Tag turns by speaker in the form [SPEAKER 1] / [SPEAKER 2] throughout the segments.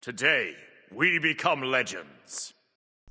[SPEAKER 1] Today, we become legends.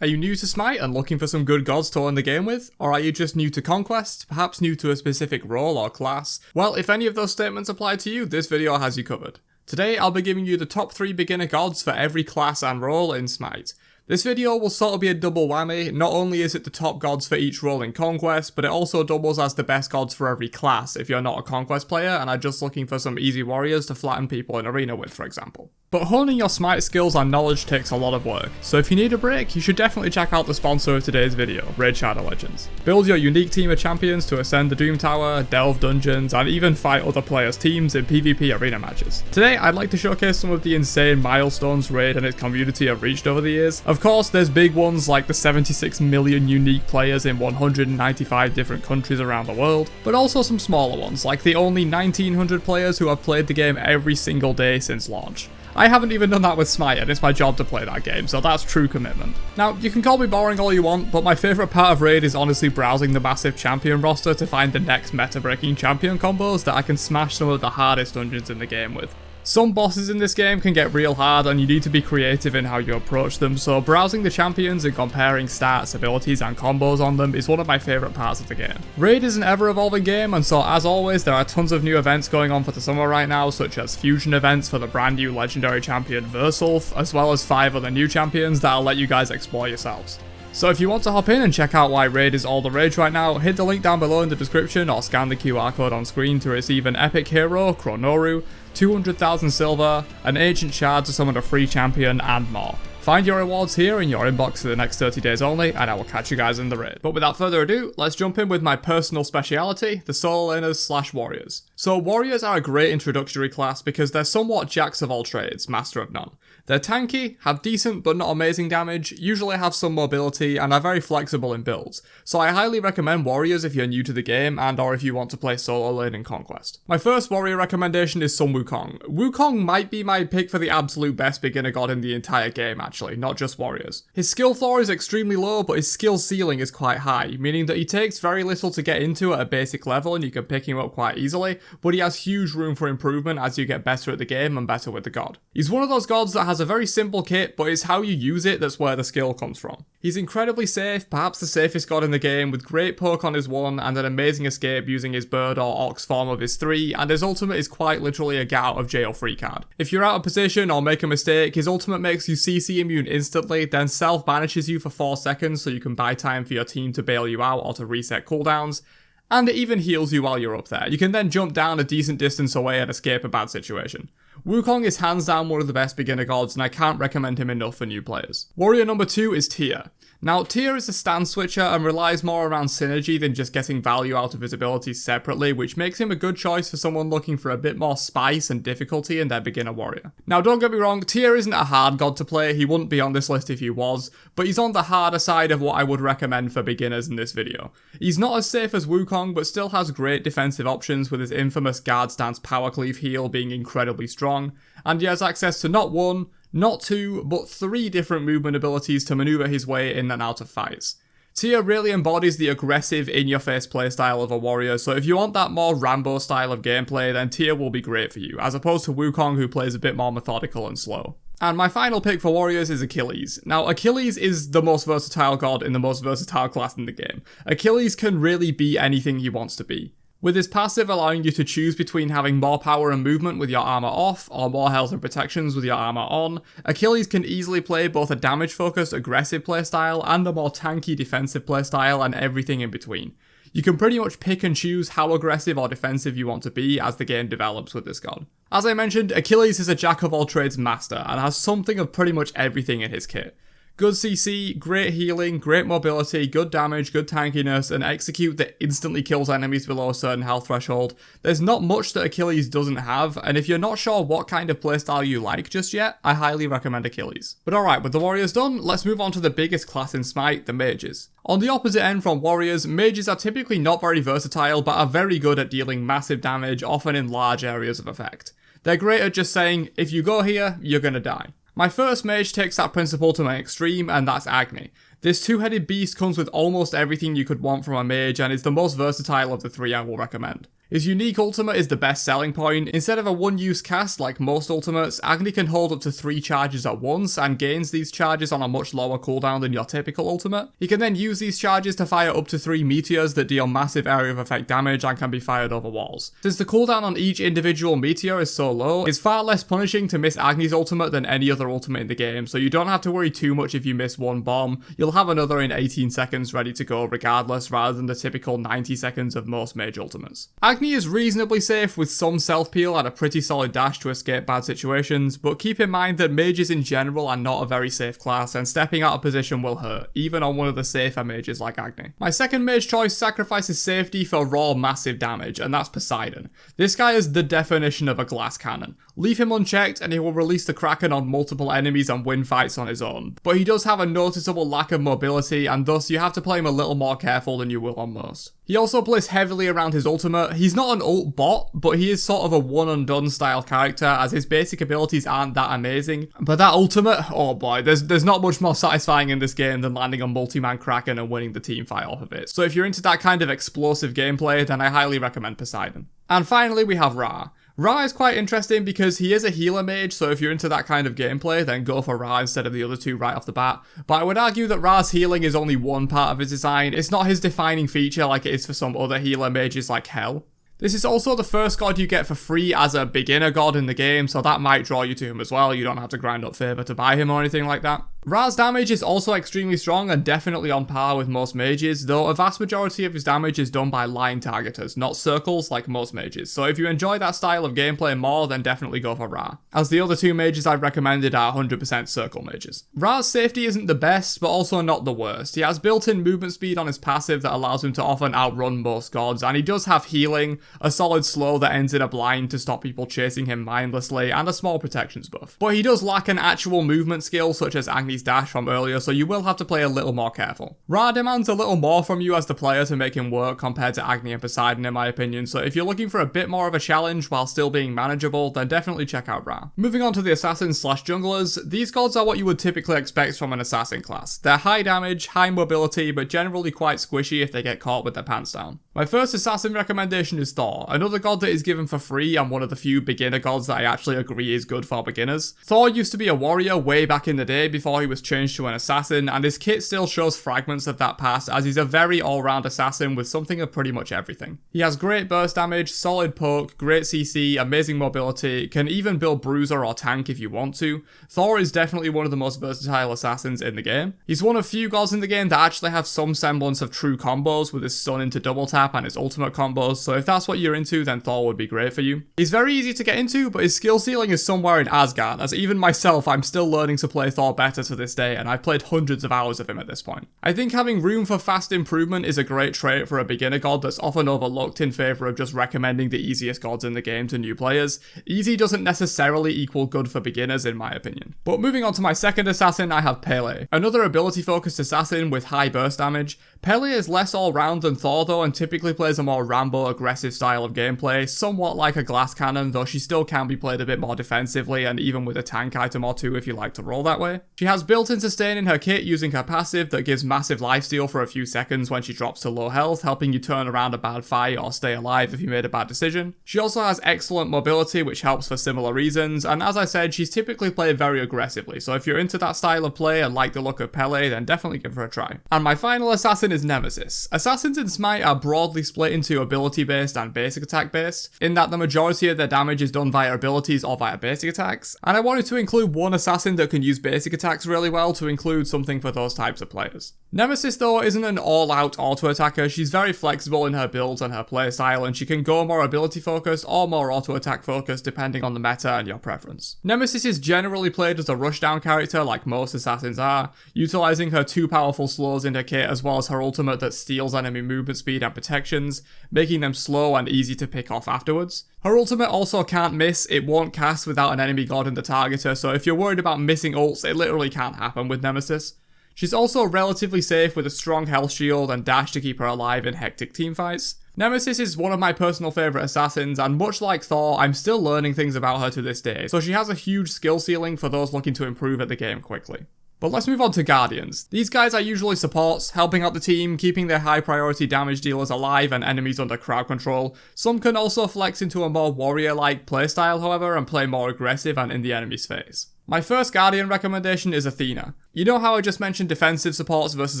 [SPEAKER 2] Are you new to Smite and looking for some good gods to learn the game with? Or are you just new to Conquest, perhaps new to a specific role or class? Well, if any of those statements apply to you, this video has you covered. Today, I'll be giving you the top 3 beginner gods for every class and role in Smite. This video will sort of be a double whammy. Not only is it the top gods for each role in Conquest, but it also doubles as the best gods for every class if you're not a Conquest player and are just looking for some easy warriors to flatten people in Arena with, for example. But honing your Smite skills and knowledge takes a lot of work, so if you need a break, you should definitely check out the sponsor of today's video, Raid Shadow Legends. Build your unique team of champions to ascend the Doom Tower, delve dungeons, and even fight other players' teams in PvP arena matches. Today, I'd like to showcase some of the insane milestones Raid and its community have reached over the years. Of course, there's big ones like the 76 million unique players in 195 different countries around the world, but also some smaller ones like the only 1900 players who have played the game every single day since launch. I haven't even done that with Smite, and it's my job to play that game, so that's true commitment. Now, you can call me boring all you want, but my favourite part of Raid is honestly browsing the massive champion roster to find the next meta-breaking champion combos that I can smash some of the hardest dungeons in the game with. Some bosses in this game can get real hard and you need to be creative in how you approach them, so browsing the champions and comparing stats, abilities and combos on them is one of my favourite parts of the game. Raid is an ever evolving game, and so as always there are tons of new events going on for the summer right now, such as fusion events for the brand new legendary champion Versulf, as well as 5 other new champions that I'll let you guys explore yourselves. So if you want to hop in and check out why Raid is all the rage right now, hit the link down below in the description or scan the QR code on screen to receive an epic hero, Chronoru, 200,000 silver, an ancient shard to summon a free champion, and more. Find your rewards here in your inbox for the next 30 days only, and I will catch you guys in the raid. But without further ado, let's jump in with my personal speciality, the solo laners / warriors. So warriors are a great introductory class because they're somewhat jacks of all trades, master of none. They're tanky, have decent but not amazing damage, usually have some mobility, and are very flexible in builds. So I highly recommend warriors if you're new to the game and or if you want to play solo lane in Conquest. My first warrior recommendation is Sun Wukong. Wukong might be my pick for the absolute best beginner god in the entire game actually, not just warriors. His skill floor is extremely low, but his skill ceiling is quite high, meaning that he takes very little to get into at a basic level and you can pick him up quite easily, but he has huge room for improvement as you get better at the game and better with the god. He's one of those gods that has a very simple kit, but it's how you use it that's where the skill comes from. He's incredibly safe, perhaps the safest god in the game, with great poke on his 1 and an amazing escape using his bird or ox form of his 3, and his ultimate is quite literally a get out of jail free card. If you're out of position or make a mistake, his ultimate makes you CC immune instantly, then self banishes you for 4 seconds so you can buy time for your team to bail you out or to reset cooldowns. And it even heals you while you're up there. You can then jump down a decent distance away and escape a bad situation. Wukong is hands down one of the best beginner gods and I can't recommend him enough for new players. Warrior number 2 is Tyr. Now Tyr is a stance switcher and relies more around synergy than just getting value out of his abilities separately, which makes him a good choice for someone looking for a bit more spice and difficulty in their beginner warrior. Now don't get me wrong, Tyr isn't a hard god to play, he wouldn't be on this list if he was, but he's on the harder side of what I would recommend for beginners in this video. He's not as safe as Wukong, but still has great defensive options with his infamous guard stance power cleave heal being incredibly strong, and he has access to not 1, not 2, but 3 different movement abilities to maneuver his way in and out of fights. Tyr really embodies the aggressive, in-your-face playstyle of a warrior, so if you want that more Rambo style of gameplay, then Tyr will be great for you, as opposed to Wukong who plays a bit more methodical and slow. And my final pick for warriors is Achilles. Now, Achilles is the most versatile god in the most versatile class in the game. Achilles can really be anything he wants to be, with his passive allowing you to choose between having more power and movement with your armor off, or more health and protections with your armor on. Achilles can easily play both a damage-focused aggressive playstyle and a more tanky defensive playstyle and everything in between. You can pretty much pick and choose how aggressive or defensive you want to be as the game develops with this god. As I mentioned, Achilles is a jack-of-all-trades master and has something of pretty much everything in his kit. Good CC, great healing, great mobility, good damage, good tankiness, and execute that instantly kills enemies below a certain health threshold. There's not much that Achilles doesn't have, and if you're not sure what kind of playstyle you like just yet, I highly recommend Achilles. But alright, with the warriors done, let's move on to the biggest class in Smite, the mages. On the opposite end from warriors, mages are typically not very versatile, but are very good at dealing massive damage, often in large areas of effect. They're great at just saying, if you go here, you're gonna die. My first mage takes that principle to an extreme, and that's Agni. This two-headed beast comes with almost everything you could want from a mage and is the most versatile of the 3 I will recommend. His unique ultimate is the best selling point. Instead of a one-use cast like most ultimates, Agni can hold up to 3 charges at once and gains these charges on a much lower cooldown than your typical ultimate. He can then use these charges to fire up to 3 meteors that deal massive area of effect damage and can be fired over walls. Since the cooldown on each individual meteor is so low, it's far less punishing to miss Agni's ultimate than any other ultimate in the game, so you don't have to worry too much if you miss one bomb. You'll have another in 18 seconds ready to go regardless, rather than the typical 90 seconds of most mage ultimates. Agni is reasonably safe with some self-peel and a pretty solid dash to escape bad situations, but keep in mind that mages in general are not a very safe class, and stepping out of position will hurt, even on one of the safer mages like Agni. My second mage choice sacrifices safety for raw massive damage, and that's Poseidon. This guy is the definition of a glass cannon. Leave him unchecked and he will release the Kraken on multiple enemies and win fights on his own, but he does have a noticeable lack of mobility, and thus you have to play him a little more careful than you will on most. He also plays heavily around his ultimate. He's not an ult bot, but he is sort of a one and done style character, as his basic abilities aren't that amazing. But that ultimate, oh boy, there's not much more satisfying in this game than landing a multi-man Kraken and winning the team fight off of it. So if you're into that kind of explosive gameplay, then I highly recommend Poseidon. And finally we have Ra. Ra is quite interesting because he is a healer mage, so if you're into that kind of gameplay, then go for Ra instead of the other two right off the bat. But I would argue that Ra's healing is only one part of his design. It's not his defining feature like it is for some other healer mages like Hel. This is also the first god you get for free as a beginner god in the game, so that might draw you to him as well. You don't have to grind up favor to buy him or anything like that. Ra's damage is also extremely strong and definitely on par with most mages, though a vast majority of his damage is done by line targeters, not circles like most mages. So if you enjoy that style of gameplay more, then definitely go for Ra, as the other two mages I've recommended are 100% circle mages. Ra's safety isn't the best, but also not the worst. He has built-in movement speed on his passive that allows him to often outrun most gods, and he does have healing, a solid slow that ends in a blind to stop people chasing him mindlessly, and a small protections buff. But he does lack an actual movement skill such as Agni's dash from earlier, so you will have to play a little more careful. Ra demands a little more from you as the player to make him work compared to Agni and Poseidon in my opinion, so if you're looking for a bit more of a challenge while still being manageable, then definitely check out Ra. Moving on to the assassins slash junglers, these gods are what you would typically expect from an assassin class. They're high damage, high mobility, but generally quite squishy if they get caught with their pants down. My first assassin recommendation is Thor, another god that is given for free and one of the few beginner gods that I actually agree is good for beginners. Thor used to be a warrior way back in the day before he was changed to an assassin, and his kit still shows fragments of that past, as he's a very all-round assassin with something of pretty much everything. He has great burst damage, solid poke, great CC, amazing mobility, can even build bruiser or tank if you want to. Thor is definitely one of the most versatile assassins in the game. He's one of few gods in the game that actually have some semblance of true combos with his stun into double tap and his ultimate combos, so if that's what you're into, then Thor would be great for you. He's very easy to get into, but his skill ceiling is somewhere in Asgard, as even myself, I'm still learning to play Thor better to this day, and I've played hundreds of hours of him at this point. I think having room for fast improvement is a great trait for a beginner god that's often overlooked in favour of just recommending the easiest gods in the game to new players. Easy doesn't necessarily equal good for beginners in my opinion. But moving on to my second assassin, I have Pele, another ability focused assassin with high burst damage. Pele is less all-round than Thor though, and typically plays a more Rambo aggressive style of gameplay, somewhat like a glass cannon, though she still can be played a bit more defensively and even with a tank item or two if you like to roll that way. She has built-in sustain in her kit using her passive that gives massive lifesteal for a few seconds when she drops to low health, helping you turn around a bad fight or stay alive if you made a bad decision. She also has excellent mobility, which helps for similar reasons, and as I said, she's typically played very aggressively, so if you're into that style of play and like the look of Pele, then definitely give her a try. And my final assassin is Nemesis. Assassins in Smite are broadly split into ability based and basic attack based, in that the majority of their damage is done via abilities or via basic attacks, and I wanted to include one assassin that can use basic attacks really well to include something for those types of players. Nemesis though isn't an all-out auto-attacker, she's very flexible in her builds and her playstyle, and she can go more ability focused or more auto-attack focused depending on the meta and your preference. Nemesis is generally played as a rushdown character like most assassins are, utilising her two powerful slows in her kit as well as her ultimate that steals enemy movement speed and protections, making them slow and easy to pick off afterwards. Her ultimate also can't miss, it won't cast without an enemy god in the targeter, so if you're worried about missing ults, it literally can't happen with Nemesis. She's also relatively safe with a strong health shield and dash to keep her alive in hectic teamfights. Nemesis is one of my personal favourite assassins, and much like Thor, I'm still learning things about her to this day, so she has a huge skill ceiling for those looking to improve at the game quickly. But let's move on to Guardians. These guys are usually supports, helping out the team, keeping their high priority damage dealers alive and enemies under crowd control. Some can also flex into a more warrior-like playstyle, however, and play more aggressive and in the enemy's face. My first Guardian recommendation is Athena. You know how I just mentioned defensive supports versus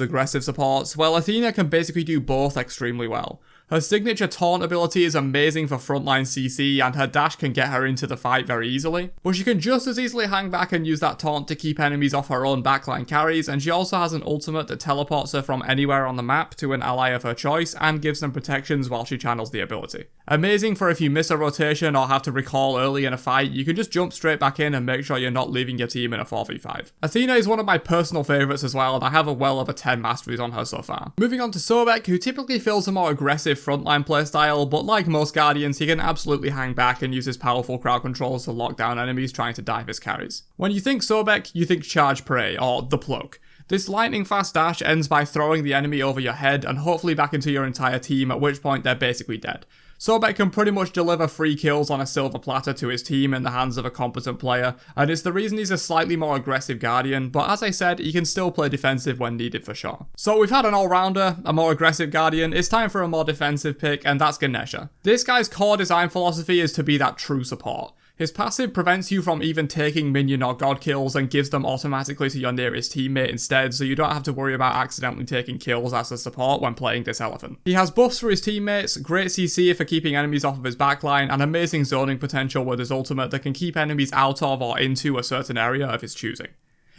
[SPEAKER 2] aggressive supports? Well, Athena can basically do both extremely well. Her signature taunt ability is amazing for frontline CC, and her dash can get her into the fight very easily. But she can just as easily hang back and use that taunt to keep enemies off her own backline carries, and she also has an ultimate that teleports her from anywhere on the map to an ally of her choice and gives them protections while she channels the ability. Amazing for if you miss a rotation or have to recall early in a fight, you can just jump straight back in and make sure you're not leaving your team in a 4v5. Athena is one of my personal favourites as well, and I have a well over 10 masteries on her so far. Moving on to Sobek, who typically fills a more aggressive frontline playstyle, but like most Guardians, he can absolutely hang back and use his powerful crowd controls to lock down enemies trying to dive his carries. When you think Sobek, you think Charge Prey, or the Plug. This lightning fast dash ends by throwing the enemy over your head and hopefully back into your entire team, at which point they're basically dead. Sobek can pretty much deliver free kills on a silver platter to his team in the hands of a competent player, and it's the reason he's a slightly more aggressive Guardian, but as I said, he can still play defensive when needed for sure. So we've had an all-rounder, a more aggressive Guardian, it's time for a more defensive pick, and that's Ganesha. This guy's core design philosophy is to be that true support. His passive prevents you from even taking minion or god kills and gives them automatically to your nearest teammate instead, so you don't have to worry about accidentally taking kills as a support when playing this elephant. He has buffs for his teammates, great CC for keeping enemies off of his backline, and amazing zoning potential with his ultimate that can keep enemies out of or into a certain area of his choosing.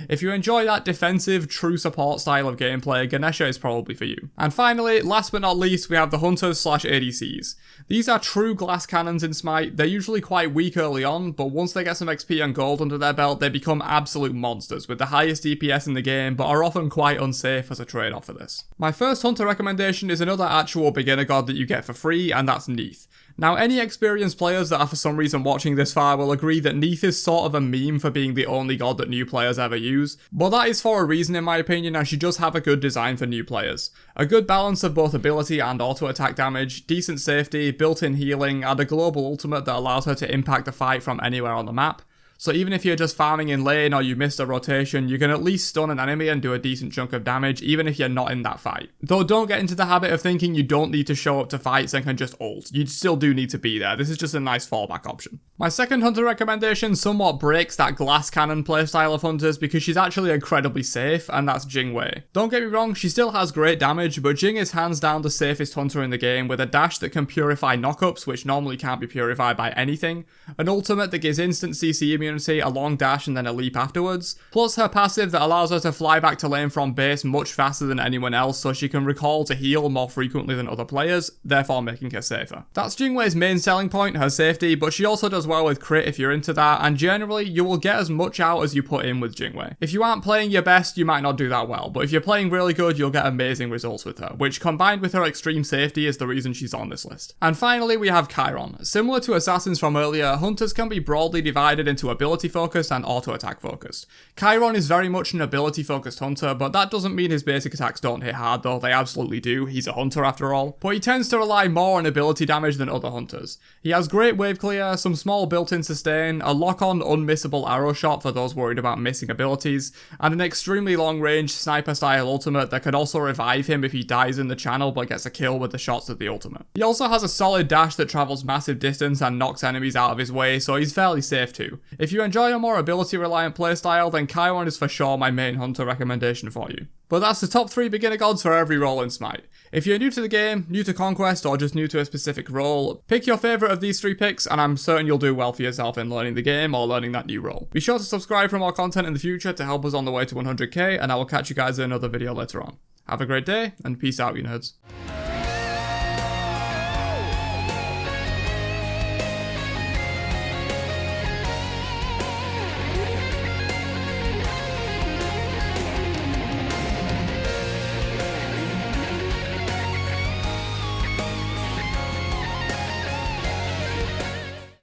[SPEAKER 2] If you enjoy that defensive, true support style of gameplay, Ganesha is probably for you. And finally, last but not least, we have the Hunters / ADCs. These are true glass cannons in Smite. They're usually quite weak early on, but once they get some XP and gold under their belt, they become absolute monsters with the highest DPS in the game, but are often quite unsafe as a trade-off for this. My first Hunter recommendation is another actual beginner god that you get for free, and that's Neith. Now, any experienced players that are for some reason watching this far will agree that Neith is sort of a meme for being the only god that new players ever use, but that is for a reason in my opinion, and she does have a good design for new players. A good balance of both ability and auto attack damage, decent safety, built-in healing, and a global ultimate that allows her to impact the fight from anywhere on the map. So even if you're just farming in lane or you missed a rotation, you can at least stun an enemy and do a decent chunk of damage even if you're not in that fight. Though don't get into the habit of thinking you don't need to show up to fights and can just ult. You still do need to be there. This is just a nice fallback option. My second Hunter recommendation somewhat breaks that glass cannon playstyle of Hunters because she's actually incredibly safe, and that's Jing Wei. Don't get me wrong, she still has great damage, but Jing is hands down the safest Hunter in the game with a dash that can purify knockups which normally can't be purified by anything, an ultimate that gives instant CC immunity, a long dash and then a leap afterwards, plus her passive that allows her to fly back to lane from base much faster than anyone else so she can recall to heal more frequently than other players, therefore making her safer. That's Jing Wei's main selling point, her safety, but she also does well with crit if you're into that, and generally you will get as much out as you put in with Jing Wei. If you aren't playing your best, you might not do that well, but if you're playing really good, you'll get amazing results with her, which combined with her extreme safety is the reason she's on this list. And finally we have Chiron. Similar to Assassins from earlier, Hunters can be broadly divided into ability focused and auto attack focused. Chiron is very much an ability focused Hunter, but that doesn't mean his basic attacks don't hit hard though, they absolutely do, he's a Hunter after all. But he tends to rely more on ability damage than other Hunters. He has great wave clear, some small built-in sustain, a lock-on unmissable arrow shot for those worried about missing abilities, and an extremely long-range sniper-style ultimate that can also revive him if he dies in the channel but gets a kill with the shots of the ultimate. He also has a solid dash that travels massive distance and knocks enemies out of his way, so he's fairly safe too. If you enjoy a more ability-reliant playstyle, then Chiron is for sure my main Hunter recommendation for you. But that's the top 3 beginner gods for every role in Smite. If you're new to the game, new to Conquest, or just new to a specific role, pick your favourite of these 3 picks and I'm certain you'll do well for yourself in learning the game or learning that new role. Be sure to subscribe for more content in the future to help us on the way to 100k, and I will catch you guys in another video later on. Have a great day, and peace out, you nerds.